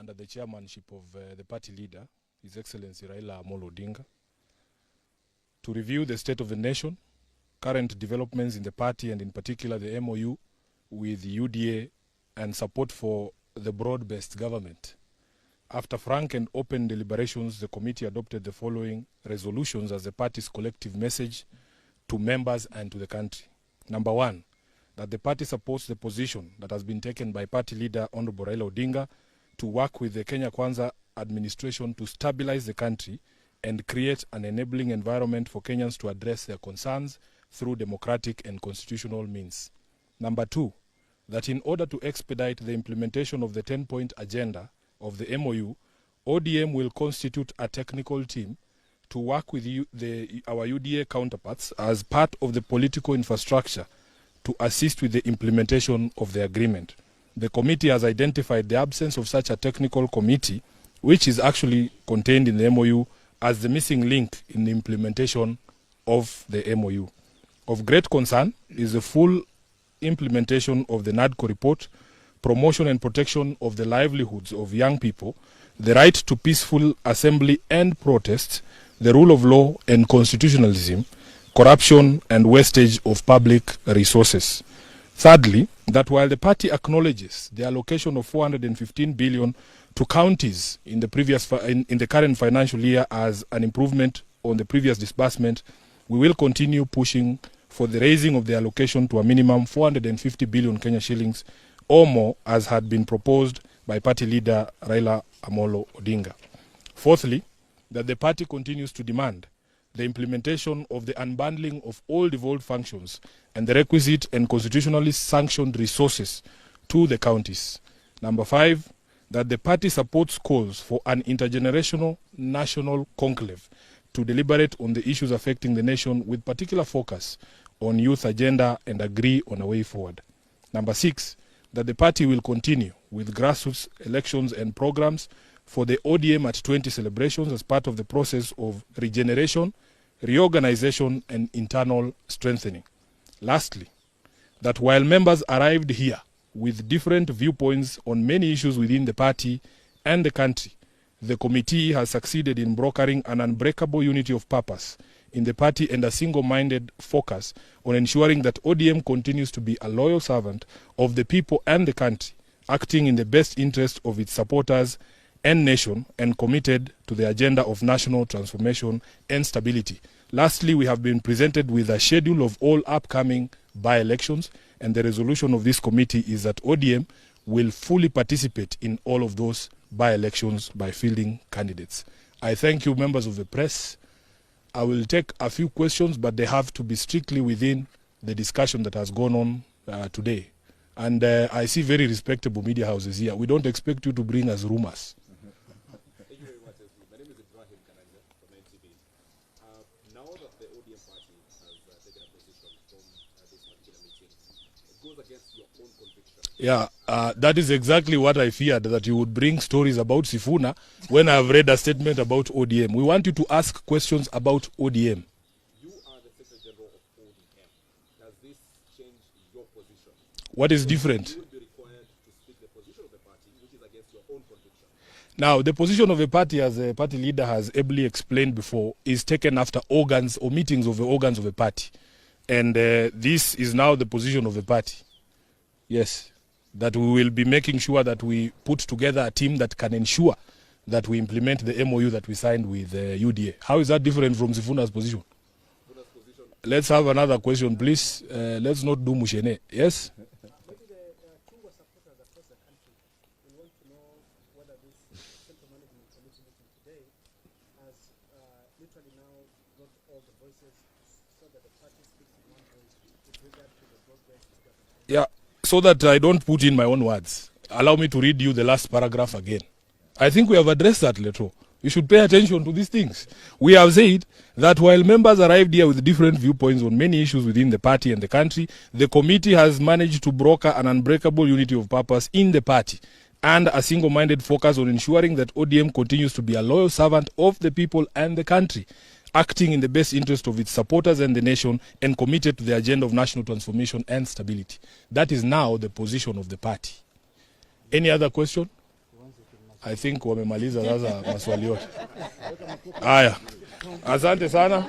under the chairmanship of the party leader, His Excellency Raila Amolo Odinga, to review the state of the nation, current developments in the party, and in particular the MOU with the UDA and support for the broad-based government. After frank and open deliberations, the committee adopted the following resolutions as the party's collective message to members and to the country. Number one, that the party supports the position that has been taken by party leader Honorable Raila Odinga to work with the Kenya Kwanza administration to stabilize the country and create an enabling environment for Kenyans to address their concerns through democratic and constitutional means. Number two, that in order to expedite the implementation of the 10-point agenda of the MOU, ODM will constitute a technical team to work with our UDA counterparts as part of the political infrastructure to assist with the implementation of the agreement. The committee has identified the absence of such a technical committee, which is actually contained in the MOU, as the missing link in the implementation of the MOU. Of great concern is the full implementation of the NADCO report, promotion and protection of the livelihoods of young people, the right to peaceful assembly and protest, the rule of law and constitutionalism, corruption and wastage of public resources. Thirdly, that while the party acknowledges the allocation of 415 billion to counties in the current financial year as an improvement on the previous disbursement, we will continue pushing for the raising of the allocation to a minimum 450 billion Kenya shillings or more, as had been proposed by party leader Raila Amolo Odinga. Fourthly, that the party continues to demand the implementation of the unbundling of all devolved functions and the requisite and constitutionally sanctioned resources to the counties. Number five, that the party supports calls for an intergenerational national conclave to deliberate on the issues affecting the nation with particular focus on youth agenda and agree on a way forward. Number six, that the party will continue with grassroots elections and programs for the ODM at 20 celebrations as part of the process of regeneration, reorganization, and internal strengthening. Lastly, that while members arrived here with different viewpoints on many issues within the party and the country, the committee has succeeded in brokering an unbreakable unity of purpose in the party and a single-minded focus on ensuring that ODM continues to be a loyal servant of the people and the country, acting in the best interest of its supporters and nation, and committed to the agenda of national transformation and stability. Lastly, we have been presented with a schedule of all upcoming by-elections, and the resolution of this committee is that ODM will fully participate in all of those by-elections by fielding candidates. I thank you, members of the press. I will take a few questions, but they have to be strictly within the discussion that has gone on today. And I see very respectable media houses here. We don't expect you to bring us rumors. Thank you very much, Edwin. My name is Edwin from NTV. Now that the ODM party has taken a position from this particular meeting, it goes against your own conviction. Yeah, that is exactly what I feared, that you would bring stories about Sifuna when I have read a statement about ODM. We want you to ask questions about ODM. You are the Secretary General of ODM. Does this change your position? What is different? You will be required to speak the position of the party, which is against your own conviction. Now, the position of the party, as the party leader has ably explained before, is taken after organs or meetings of the organs of the party. And this is now the position of the party. Yes, that we will be making sure that we put together a team that can ensure that we implement the MOU that we signed with UDA. How is that different from Sifuna's position? Let's have another question, please. Let's not do Mushene. Yes? Yeah, so that I don't put in my own words, allow me to read you the last paragraph again. I think we have addressed that later. You should pay attention to these things. We have said that while members arrived here with different viewpoints on many issues within the party and the country, the committee has managed to broker an unbreakable unity of purpose in the party and a single-minded focus on ensuring that ODM continues to be a loyal servant of the people and the country, acting in the best interest of its supporters and the nation, and committed to the agenda of national transformation and stability. That is now the position of the party. Any other question? I think wamemaliza sasa maswali yote. Haya. Asante sana.